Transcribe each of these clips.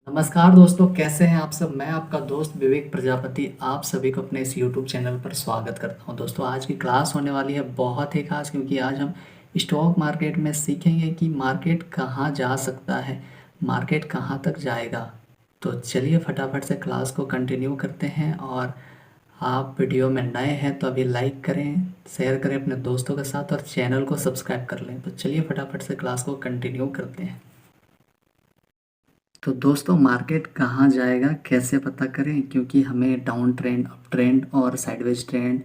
नमस्कार दोस्तों, कैसे हैं आप सब। मैं आपका दोस्त विवेक प्रजापति आप सभी को अपने इस YouTube चैनल पर स्वागत करता हूं। दोस्तों, आज की क्लास होने वाली है बहुत ही खास, क्योंकि आज हम स्टॉक मार्केट में सीखेंगे कि मार्केट कहां जा सकता है, मार्केट कहां तक जाएगा। तो चलिए फटाफट से क्लास को कंटिन्यू करते हैं। और आप वीडियो में नए हैं तो अभी लाइक करें, शेयर करें अपने दोस्तों के साथ और चैनल को सब्सक्राइब कर लें। तो चलिए फटाफट से क्लास को कंटिन्यू करते हैं। तो दोस्तों, मार्केट कहाँ जाएगा कैसे पता करें, क्योंकि हमें डाउन ट्रेंड, अप ट्रेंड और साइडवेज ट्रेंड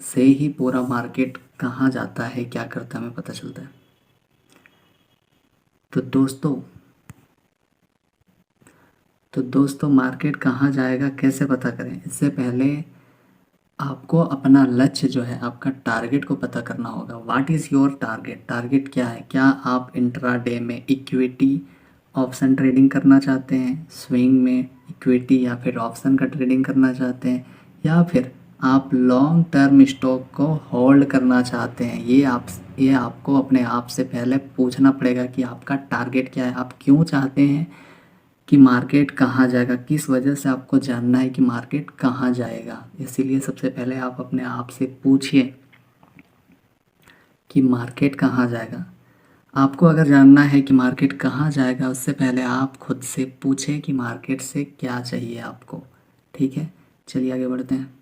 से ही पूरा मार्केट कहाँ जाता है, क्या करता है, हमें पता चलता है। तो दोस्तों मार्केट कहाँ जाएगा कैसे पता करें, इससे पहले आपको अपना लक्ष्य जो है, आपका टारगेट को पता करना होगा। What is your target, target क्या है। क्या आप इंट्राडे में इक्विटी ऑप्शन ट्रेडिंग करना चाहते हैं, स्विंग में इक्विटी या फिर ऑप्शन का ट्रेडिंग करना चाहते हैं, या फिर आप लॉन्ग टर्म स्टॉक को होल्ड करना चाहते हैं। ये आपको अपने आप से पहले पूछना पड़ेगा कि आपका टारगेट क्या है, आप क्यों चाहते हैं कि मार्केट कहाँ जाएगा, किस वजह से आपको जानना है कि मार्केट कहाँ जाएगा। इसीलिए सबसे पहले आप अपने आप से पूछिए कि मार्केट कहाँ जाएगा। आपको अगर जानना है कि मार्केट कहाँ जाएगा, उससे पहले आप खुद से पूछें कि मार्केट से क्या चाहिए आपको। ठीक है, चलिए आगे बढ़ते हैं।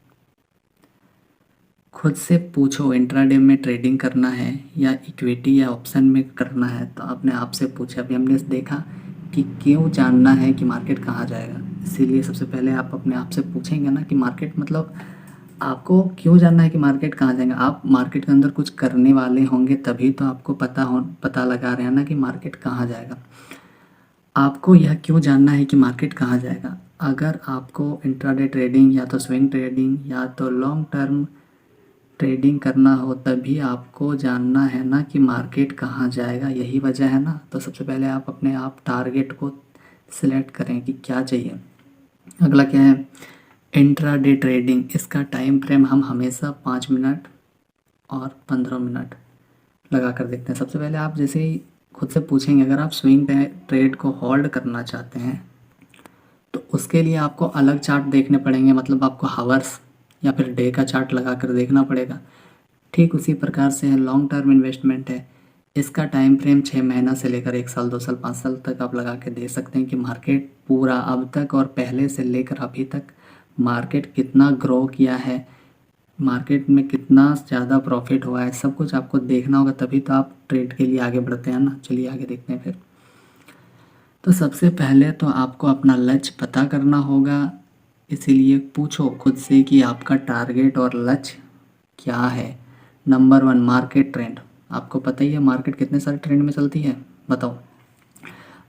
खुद से पूछो, इंट्राडे में ट्रेडिंग करना है या इक्विटी या ऑप्शन में करना है, तो अपने आप से पूछे। अभी हमने देखा कि क्यों जानना है कि मार्केट कहाँ जाएगा, इसीलिए सबसे पहले आप अपने आप से पूछेंगे ना कि मार्केट, मतलब आपको क्यों जानना है कि मार्केट कहाँ जाएगा। आप मार्केट के अंदर कुछ करने वाले होंगे तभी तो आपको पता लगा रहे हैं ना कि मार्केट कहाँ जाएगा। आपको यह क्यों जानना है कि मार्केट कहाँ जाएगा। अगर आपको इंट्राडे ट्रेडिंग या तो स्विंग ट्रेडिंग या तो लॉन्ग टर्म ट्रेडिंग करना हो, तभी आपको जानना है ना कि मार्केट कहाँ जाएगा, यही वजह है ना। तो सबसे पहले आप अपने आप टारगेट को सिलेक्ट करें कि क्या चाहिए। अगला क्या है, इंट्राडे ट्रेडिंग। इसका टाइम फ्रेम हम हमेशा 5 मिनट और 15 मिनट लगा कर देखते हैं। सबसे पहले आप जैसे ही खुद से पूछेंगे, अगर आप स्विंग ट्रेड को होल्ड करना चाहते हैं तो उसके लिए आपको अलग चार्ट देखने पड़ेंगे, मतलब आपको हावर्स या फिर डे का चार्ट लगा कर देखना पड़ेगा। ठीक उसी प्रकार से है, लॉन्ग टर्म इन्वेस्टमेंट है। इसका टाइम फ्रेम 6 महीना से लेकर 1 साल, 2 साल, 5 साल तक आप लगा के देख सकते हैं कि मार्केट पूरा अब तक और पहले से लेकर अभी तक मार्केट कितना ग्रो किया है, मार्केट में कितना ज़्यादा प्रॉफिट हुआ है, सब कुछ आपको देखना होगा, तभी तो आप ट्रेड के लिए आगे बढ़ते हैं ना। चलिए आगे देखते हैं फिर। तो सबसे पहले तो आपको अपना लक्ष्य पता करना होगा, इसीलिए पूछो खुद से कि आपका टारगेट और लक्ष्य क्या है। Number 1, market trend. आपको पता ही है मार्केट कितने सारे ट्रेंड में चलती है, बताओ।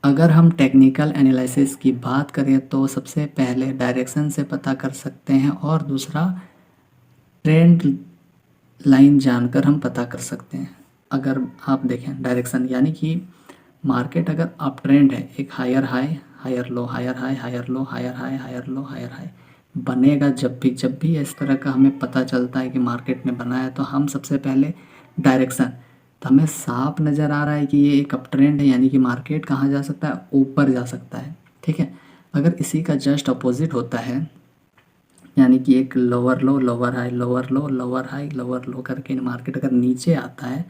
अगर हम टेक्निकल एनालिसिस की बात करें तो सबसे पहले डायरेक्शन से पता कर सकते हैं, और दूसरा ट्रेंड लाइन जानकर हम पता कर सकते हैं। अगर आप देखें डायरेक्शन, यानी कि मार्केट अगर अप ट्रेंड है, एक higher high, higher low, higher high, higher low, higher high, higher low, higher high बनेगा। जब भी इस तरह का हमें पता चलता है कि मार्केट ने बना है, तो हम सबसे पहले डायरेक्शन, तो हमें साफ नज़र आ रहा है कि ये एक अप ट्रेंड है, यानी कि मार्केट कहाँ जा सकता है, ऊपर जा सकता है। ठीक है, अगर इसी का जस्ट अपोजिट होता है, यानी कि एक lower low, lower high, lower low, lower high, lower लो करके मार्केट अगर नीचे आता है,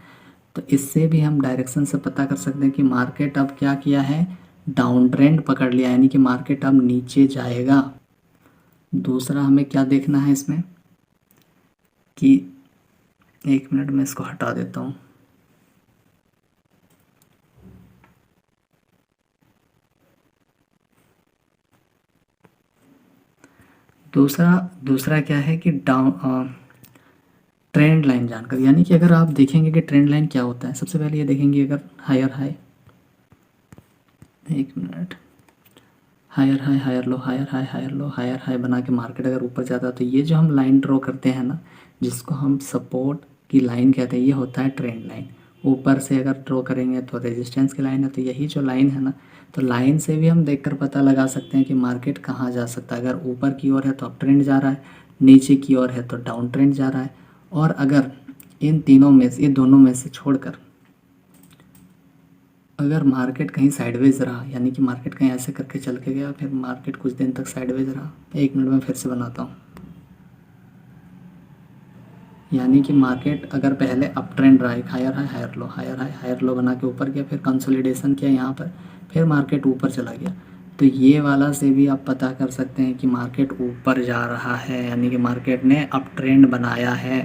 तो इससे भी हम डायरेक्शन से पता कर सकते हैं कि मार्केट अब क्या किया है, डाउन ट्रेंड पकड़ लिया, यानी कि मार्केट अब नीचे जाएगा। दूसरा हमें क्या देखना है इसमें कि, एक मिनट में इसको हटा देता हूँ। दूसरा दूसरा क्या है कि ट्रेंड लाइन जानकर, यानी कि अगर आप देखेंगे कि ट्रेंड लाइन क्या होता है, सबसे पहले ये देखेंगे अगर हायर हाई, एक मिनट, higher high, higher low, higher high, higher low, higher high बना के मार्केट अगर ऊपर जाता है, तो ये जो हम लाइन ड्रॉ करते हैं ना, जिसको हम सपोर्ट की लाइन कहते हैं, ये होता है ट्रेंड लाइन। ऊपर से अगर ड्रॉ करेंगे तो रेजिस्टेंस की लाइन है, तो यही जो लाइन है ना, तो लाइन से भी हम देखकर पता लगा सकते हैं कि मार्केट कहाँ जा सकता है। अगर ऊपर की ओर है तो अप ट्रेंड जा रहा है, नीचे की ओर है तो डाउन ट्रेंड जा रहा है। और अगर इन दोनों में से छोड़कर अगर मार्केट कहीं साइडवेज रहा, यानी कि मार्केट कहीं ऐसे करके चल के गया, फिर मार्केट कुछ दिन तक साइडवेज रहा, 1 मिनट में फिर से बनाता हूँ। यानी कि मार्केट अगर पहले अप ट्रेंड रहा, एक higher high higher low, higher high higher low बना के ऊपर गया, फिर कंसोलिडेशन किया यहाँ पर, फिर मार्केट ऊपर चला गया, तो ये वाला से भी आप पता कर सकते हैं कि मार्केट ऊपर जा रहा है, यानी कि मार्केट ने अप ट्रेंड बनाया है।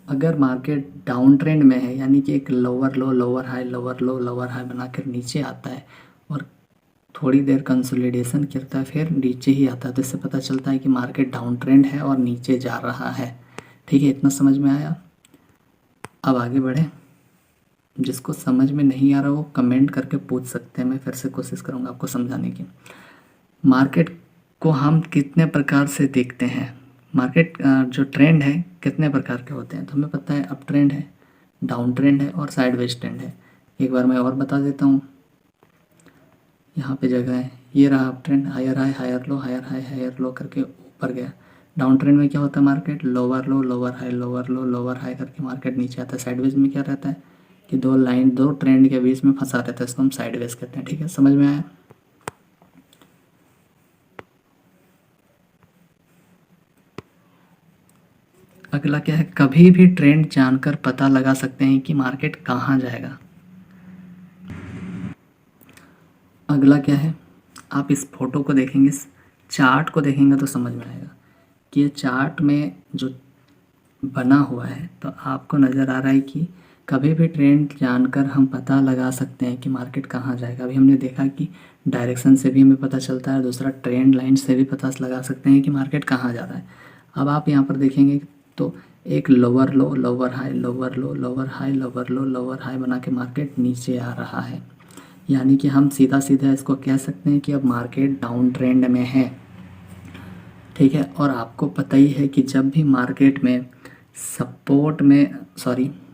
अगर मार्केट डाउन ट्रेंड में है, यानी कि एक lower low lower high lower low lower high बनाकर नीचे आता है और थोड़ी देर कंसोलिडेशन करता है, फिर नीचे ही आता है, तो इससे पता चलता है कि मार्केट डाउन ट्रेंड है और नीचे जा रहा है। ठीक है, इतना समझ में आया? अब आगे बढ़े। जिसको समझ में नहीं आ रहा वो कमेंट करके पूछ सकते हैं, मैं फिर से कोशिश करूँगा आपको समझाने की। मार्केट को हम कितने प्रकार से देखते हैं? मार्केट जो ट्रेंड है कितने प्रकार के होते हैं? तो हमें पता है अप ट्रेंड है, डाउन ट्रेंड है और साइडवेज ट्रेंड है। एक बार मैं और बता देता हूँ, यहाँ पे जगह है, ये रहा up trend, higher high higher low higher high higher low करके ऊपर गया। डाउन ट्रेंड में क्या होता है? Market lower low lower high lower low lower high करके मार्केट नीचे आता है। साइडवेज में क्या रहता है कि दो ट्रेंड के बीच में फंसा रहता है, इसको हम साइडवेज कहते हैं। ठीक है, समझ में आया? अगला क्या है? कभी भी ट्रेंड जानकर पता लगा सकते हैं कि मार्केट कहाँ जाएगा। अगला क्या है? आप इस फोटो को देखेंगे, इस चार्ट को देखेंगे तो समझ में आएगा कि ये चार्ट में जो बना हुआ है, तो आपको नज़र आ रहा है कि कभी भी ट्रेंड जानकर हम पता लगा सकते हैं कि मार्केट कहाँ जाएगा। अभी हमने देखा कि डायरेक्शन से भी हमें पता चलता है, दूसरा ट्रेंड लाइन से भी पता लगा सकते हैं कि मार्केट कहाँ जा रहा है। अब आप यहाँ पर देखेंगे तो एक lower low lower high lower low lower high lower low lower high बना के मार्केट नीचे आ रहा है, यानी कि हम सीधा सीधा इसको कह सकते हैं कि अब मार्केट डाउन ट्रेंड में है। ठीक है, और आपको पता ही है कि जब भी मार्केट में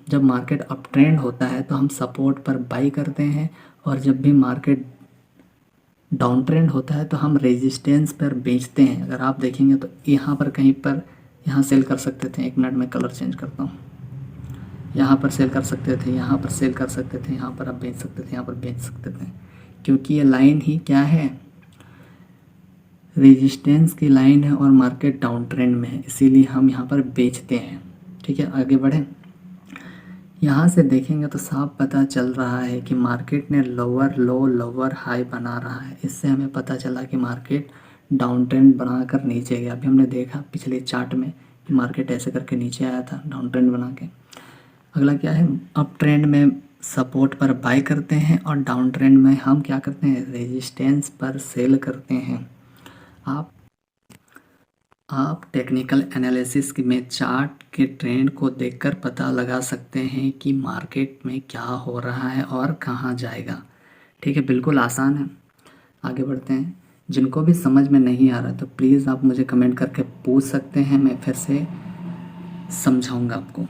जब मार्केट अप ट्रेंड होता है तो हम सपोर्ट पर बाई करते हैं, और जब भी मार्केट डाउन ट्रेंड होता है तो हम रेजिस्टेंस पर बेचते हैं। अगर आप देखेंगे तो यहाँ पर कहीं पर यहाँ सेल कर सकते थे, 1 मिनट में कलर चेंज करता हूँ, यहाँ पर सेल कर सकते थे, यहाँ पर सेल कर सकते थे, यहाँ पर आप बेच सकते थे, यहाँ पर बेच सकते थे, क्योंकि ये लाइन ही क्या है? रेजिस्टेंस की लाइन है और मार्केट डाउन ट्रेंड में है, इसीलिए हम यहाँ पर बेचते हैं। ठीक है, आगे बढ़ें। यहाँ से देखेंगे तो साफ पता चल रहा है कि मार्केट ने लोअर लो लोअर हाई बना रहा है, इससे हमें पता चला कि मार्केट डाउन ट्रेंड बनाकर नीचे गया। अभी हमने देखा पिछले चार्ट में कि मार्केट ऐसे करके नीचे आया था डाउन ट्रेंड बना के। अगला क्या है? अप ट्रेंड में सपोर्ट पर बाय करते हैं और डाउन ट्रेंड में हम क्या करते हैं? रेजिस्टेंस पर सेल करते हैं। आप टेक्निकल एनालिसिस में चार्ट के ट्रेंड को देखकर पता लगा सकते हैं कि मार्केट में क्या हो रहा है और कहाँ जाएगा। ठीक है, बिल्कुल आसान है। आगे बढ़ते हैं। जिनको भी समझ में नहीं आ रहा तो प्लीज़ आप मुझे कमेंट करके पूछ सकते हैं, मैं फिर से समझाऊंगा आपको।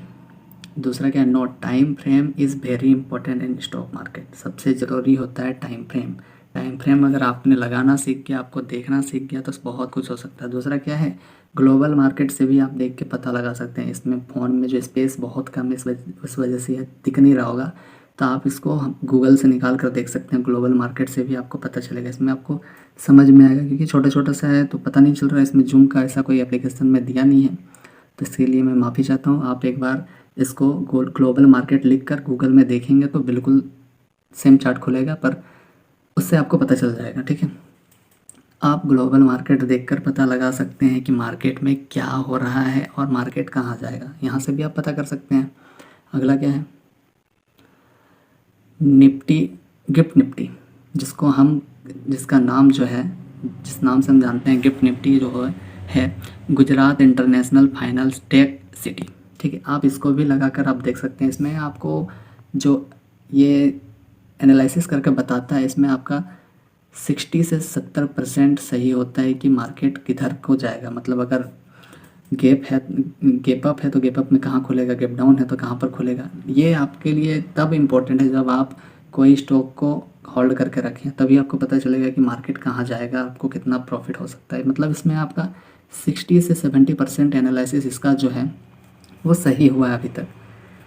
दूसरा क्या है? No time frame is very important in stock market. सबसे ज़रूरी होता है टाइम फ्रेम। टाइम फ्रेम अगर आपने लगाना सीख गया, आपको देखना सीख गया, तो बहुत कुछ हो सकता है। दूसरा क्या है? ग्लोबल मार्केट से भी आप देख के पता लगा सकते हैं। इसमें फ़ोन में जो स्पेस बहुत कम है, इस वजह से यह दिख नहीं रहा होगा, तो आप इसको गूगल से निकाल कर देख सकते हैं। ग्लोबल मार्केट से भी आपको पता चलेगा, इसमें आपको समझ में आएगा, क्योंकि छोटा छोटा सा है तो पता नहीं चल रहा है। इसमें जूम का ऐसा कोई एप्लीकेशन में दिया नहीं है, तो इसके लिए मैं माफ़ी चाहता हूँ। आप एक बार इसको ग्लोबल मार्केट लिख कर गूगल में देखेंगे तो बिल्कुल सेम चार्ट खुलेगा, पर उससे आपको पता चल जाएगा। ठीक है, आप ग्लोबल मार्केट देखकर पता लगा सकते हैं कि मार्केट में क्या हो रहा है और मार्केट कहाँ जाएगा, यहाँ से भी आप पता कर सकते हैं। अगला क्या है? निफ्टी, गिफ्ट निफ्टी, जिसका नाम जो है, जिस नाम से हम जानते हैं गिफ्ट निफ्टी, जो है Gujarat international finance tech city. ठीक है, आप इसको भी लगाकर आप देख सकते हैं। इसमें आपको जो ये एनालिसिस करके बताता है, इसमें आपका 60 से 70% सही होता है कि मार्केट किधर को जाएगा। मतलब अगर गैप अप है तो गैप अप में कहाँ खुलेगा, गैप डाउन है तो कहाँ पर खुलेगा। ये आपके लिए तब इम्पोर्टेंट है जब आप कोई स्टॉक को होल्ड करके रखें, तभी आपको पता चलेगा कि मार्केट कहाँ जाएगा, आपको कितना प्रॉफिट हो सकता है। मतलब इसमें आपका 60 से 70% एनालिसिस इसका जो है वो सही हुआ है अभी तक।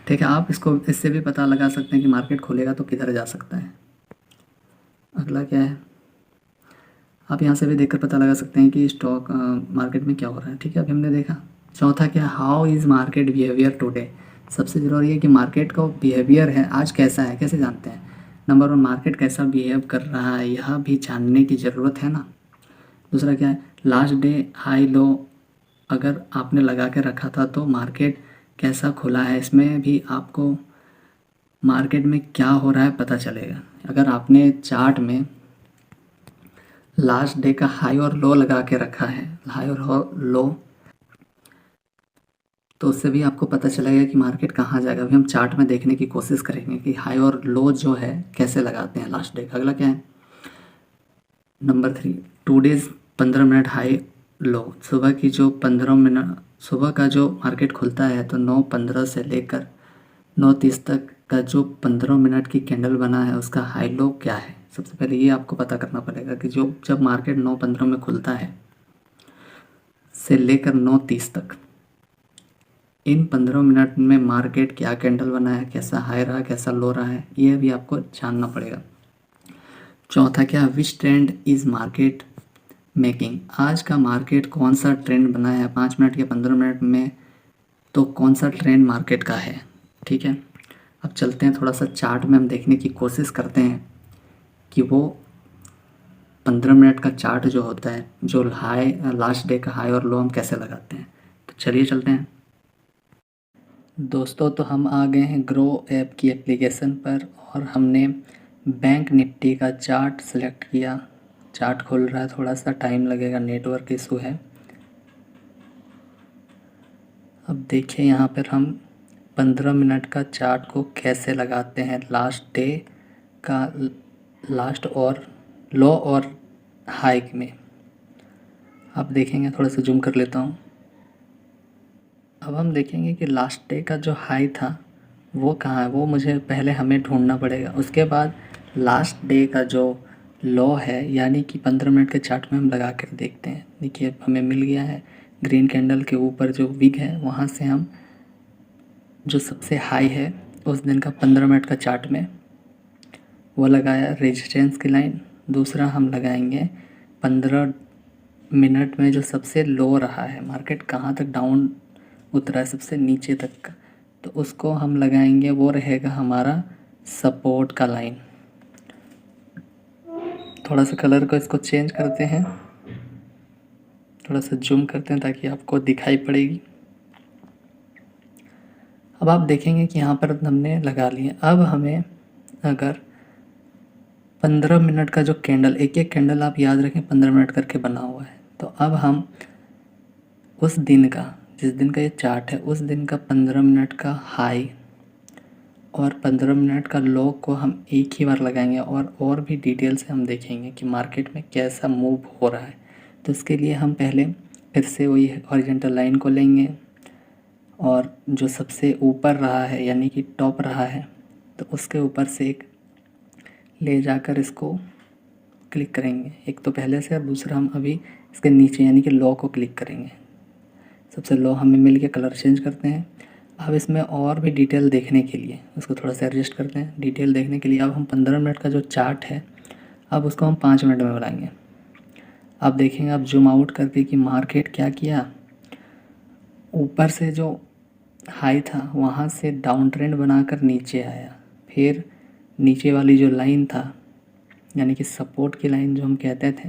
ठीक है, आप इससे भी पता लगा सकते हैं कि मार्केट खुलेगा तो किधर जा सकता है। अगला क्या है, आप यहाँ से भी देखकर पता लगा सकते हैं कि स्टॉक मार्केट में क्या हो रहा है। ठीक है, अभी हमने देखा। चौथा क्या, how is market behaviour today. सबसे ज़रूरी है कि मार्केट का बिहेवियर है आज कैसा है, कैसे जानते हैं। नंबर वन, मार्केट कैसा बिहेव कर रहा है यह भी जानने की ज़रूरत है ना। दूसरा क्या है, लास्ट डे हाई लो अगर आपने लगा के रखा था तो मार्केट कैसा खुला है, इसमें भी आपको मार्केट में क्या हो रहा है पता चलेगा। अगर आपने चार्ट में लास्ट डे का हाई और लो लगा के रखा है, हाई और लो, तो उससे भी आपको पता चलेगा कि मार्केट कहाँ जाएगा। अभी हम चार्ट में देखने की कोशिश करेंगे कि हाई और लो जो है कैसे लगाते हैं लास्ट डे का। अगला क्या है, number three, 2 days 15 minute high low. सुबह की जो 15 मिनट, सुबह का जो मार्केट खुलता है तो 9:15 से लेकर 9:30 तक का जो 15 मिनट की कैंडल बना है उसका हाई लो क्या है। सबसे पहले ये आपको पता करना पड़ेगा कि जो जब मार्केट 9:15 में खुलता है से लेकर 9:30 तक, इन 15 मिनट में मार्केट क्या कैंडल बना है, कैसा हाई रहा, कैसा लो रहा है, ये भी आपको जानना पड़ेगा। चौथा क्या, विच ट्रेंड इज़ मार्केट मेकिंग। आज का मार्केट कौन सा ट्रेंड बना है 5 मिनट या 15 मिनट में, तो कौन सा ट्रेंड मार्केट का है। ठीक है, अब चलते हैं थोड़ा सा चार्ट में हम देखने की कोशिश करते हैं कि वो 15 मिनट का चार्ट जो होता है, जो हाई लास्ट डे का हाई और लो हम कैसे लगाते हैं। तो चलिए चलते हैं दोस्तों। तो हम आ गए हैं ग्रो ऐप की एप्लीकेशन पर और हमने बैंक निफ्टी का चार्ट सेलेक्ट किया। चार्ट खुल रहा है, थोड़ा सा टाइम लगेगा, नेटवर्क इशू है। अब देखिए यहाँ पर हम 15 मिनट का चार्ट को कैसे लगाते हैं लास्ट डे का, लास्ट और लो और हाई में। आप देखेंगे, थोड़ा सा जूम कर लेता हूँ। अब हम देखेंगे कि लास्ट डे का जो हाई था वो कहाँ है, वो मुझे पहले हमें ढूंढना पड़ेगा। उसके बाद लास्ट डे का जो लो है, यानी कि 15 मिनट के चार्ट में हम लगा कर देखते हैं। देखिए हमें मिल गया है, ग्रीन कैंडल के ऊपर जो विग है वहाँ से हम जो सबसे हाई है उस दिन का 15 मिनट का चार्ट में वो लगाया रेजिस्टेंस की लाइन। दूसरा हम लगाएंगे 15 मिनट में जो सबसे लो रहा है, मार्केट कहाँ तक डाउन उतरा है सबसे नीचे तक का, तो उसको हम लगाएंगे, वो रहेगा हमारा सपोर्ट का लाइन। थोड़ा सा कलर को इसको चेंज करते हैं, थोड़ा सा जूम करते हैं ताकि आपको दिखाई पड़ेगी। अब आप देखेंगे कि यहाँ पर हमने लगा लिए। अब हमें अगर 15 मिनट का जो कैंडल, एक एक कैंडल आप याद रखें 15 मिनट करके बना हुआ है, तो अब हम उस दिन का, जिस दिन का ये चार्ट है उस दिन का 15 मिनट का हाई और 15 मिनट का लो को हम एक ही बार लगाएंगे और भी डिटेल से हम देखेंगे कि मार्केट में कैसा मूव हो रहा है। तो इसके लिए हम पहले फिर से वही हॉरिजॉन्टल लाइन को लेंगे और जो सबसे ऊपर रहा है यानी कि टॉप रहा है तो उसके ऊपर से एक ले जाकर इसको क्लिक करेंगे, एक तो पहले से और दूसरा हम अभी इसके नीचे यानी कि लो को क्लिक करेंगे। सबसे लो हमें मिल गया, कलर चेंज करते हैं। अब इसमें और भी डिटेल देखने के लिए उसको थोड़ा सा एडजस्ट करते हैं। डिटेल देखने के लिए अब हम 15 मिनट का जो चार्ट है अब उसको हम 5 मिनट में बनाएंगे। अब देखेंगे, अब जूम आउट करके कि मार्केट क्या किया, ऊपर से जो हाई था वहाँ से डाउन ट्रेंड बनाकर नीचे आया, फिर नीचे वाली जो लाइन था यानी कि सपोर्ट की लाइन जो हम कहते थे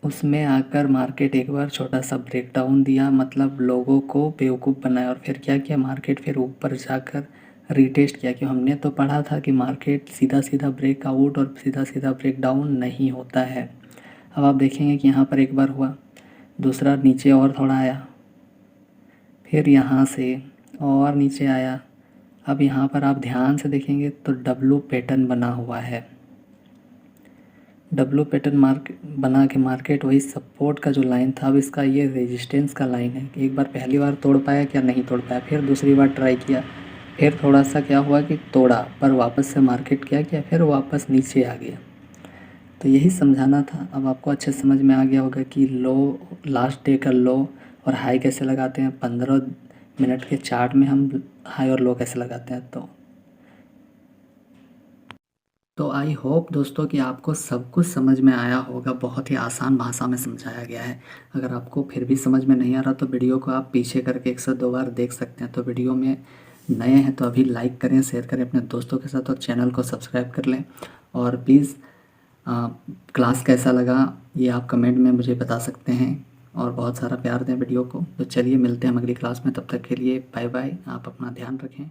उसमें आकर मार्केट एक बार छोटा सा ब्रेकडाउन दिया, मतलब लोगों को बेवकूफ़ बनाया। और फिर क्या किया, मार्केट फिर ऊपर जाकर रीटेस्ट किया। कि हमने तो पढ़ा था कि मार्केट सीधा सीधा ब्रेकआउट और सीधा सीधा ब्रेकडाउन नहीं होता है। अब आप देखेंगे कि यहाँ पर एक बार हुआ, दूसरा नीचे और थोड़ा आया, फिर यहाँ से और नीचे आया। अब यहाँ पर आप ध्यान से देखेंगे तो डब्लू पैटर्न बना हुआ है। डब्लू पैटर्न बना के मार्केट वही सपोर्ट का जो लाइन था, अब इसका ये रेजिस्टेंस का लाइन है। एक बार पहली बार तोड़ पाया क्या, नहीं तोड़ पाया, फिर दूसरी बार ट्राई किया, फिर थोड़ा सा क्या हुआ कि तोड़ा, पर वापस से मार्केट क्या किया, फिर वापस नीचे आ गया। तो यही समझाना था। अब आपको अच्छे समझ में आ गया होगा कि लो, लास्ट डे का लो और हाई कैसे लगाते हैं, 15 मिनट के चार्ट में हम हाई और लो कैसे लगाते हैं। तो तो आई होप दोस्तों कि आपको सब कुछ समझ में आया होगा, बहुत ही आसान भाषा में समझाया गया है। अगर आपको फिर भी समझ में नहीं आ रहा तो वीडियो को आप पीछे करके 102 बार देख सकते हैं। तो वीडियो में नए हैं तो अभी लाइक करें, शेयर करें अपने दोस्तों के साथ और चैनल को सब्सक्राइब कर लें। और प्लीज़ क्लास कैसा लगा ये आप कमेंट में मुझे बता सकते हैं और बहुत सारा प्यार दें वीडियो को। तो चलिए मिलते हैं हम अगली क्लास में, तब तक के लिए बाय बाय। आप अपना ध्यान रखें।